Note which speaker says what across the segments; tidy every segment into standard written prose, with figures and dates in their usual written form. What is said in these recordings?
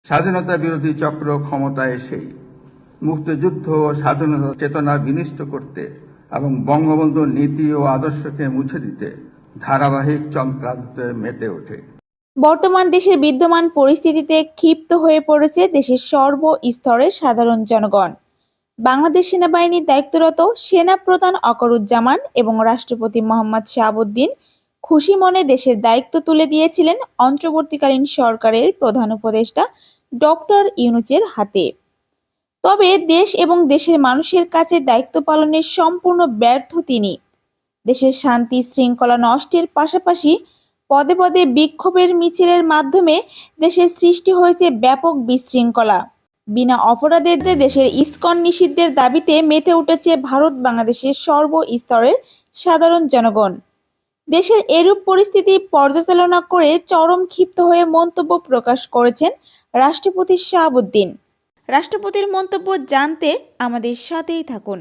Speaker 1: স্বাধীনতা বিরোধী চক্র ক্ষমতায় এসেই মুক্তিযুদ্ধ ও স্বাধীনতা চেতনা বিনষ্ট করতে এবং বঙ্গবন্ধুর নীতি ও আদর্শকে মুছে দিতে ধারাবাহিক চক্রান্তে মেতে ওঠে।
Speaker 2: বর্তমান দেশের বিদ্যমান পরিস্থিতিতে ক্ষিপ্ত হয়ে পড়েছে দেশের সর্বস্তরের সাধারণ জনগণ। বাংলাদেশ সেনাবাহিনীর দায়িত্বরত সেনাপ্রধান ওয়াকারুজ্জামান এবং রাষ্ট্রপতি মোহাম্মদ শাহাবুদ্দিন খুশি মনে দেশের দায়িত্ব তুলে দিয়েছিলেন অন্তর্বর্তীকালীন সরকারের প্রধান উপদেষ্টা ডক্টর ইউনূসের হাতে। তবে দেশ এবং দেশের মানুষের কাছে দায়িত্ব পালনে সম্পূর্ণ ব্যর্থ তিনি। দেশের শান্তি শৃঙ্খলা নষ্টের পাশাপাশি পদে পদে বিক্ষোভের মিছিলের মাধ্যমে দেশের সৃষ্টি হয়েছে ব্যাপক বিশৃঙ্খলা। বিনা অপরাধে দেশের ইসকন নিষিদ্ধের দাবিতে মেতে উঠেছে ভারত বাংলাদেশের সর্বস্তরের সাধারণ জনগণ। দেশের এরূপ পরিস্থিতি পর্যালোচনা করে চরম ক্ষিপ্ত হয়ে মন্তব্য প্রকাশ করেছেন রাষ্ট্রপতি শাহাবুদ্দিন। রাষ্ট্রপতির মন্তব্য জানতে আমাদের সাথেই থাকুন।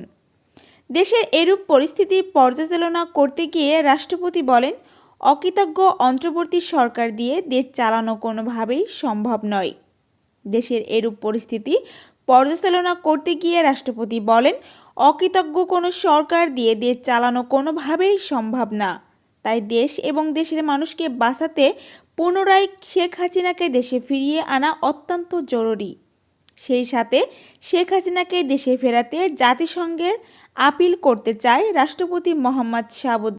Speaker 2: দেশের এরূপ পরিস্থিতি পর্যালোচনা করতে গিয়ে রাষ্ট্রপতি বলেন, অকৃতজ্ঞ অন্তর্বর্তী সরকার দিয়ে দেশ চালানো কোনোভাবেই সম্ভব নয়। দেশের এরূপ পরিস্থিতি পর্যালোচনা করতে গিয়ে রাষ্ট্রপতি বলেন, অকৃতজ্ঞ কোনো সরকার দিয়ে দেশ চালানো কোনোভাবেই সম্ভব না। তাই দেশ এবং দেশের মানুষকে বাঁচাতে পুনরায় শেখ হাসিনাকে দেশে ফিরিয়ে আনা অত্যন্ত জরুরি। সেই সাথে শেখ হাসিনাকে দেশে ফেরাতে জাতিসংঘের আপিল করতে চায় রাষ্ট্রপতি মোহাম্মদ শাহাবুদ্দিন।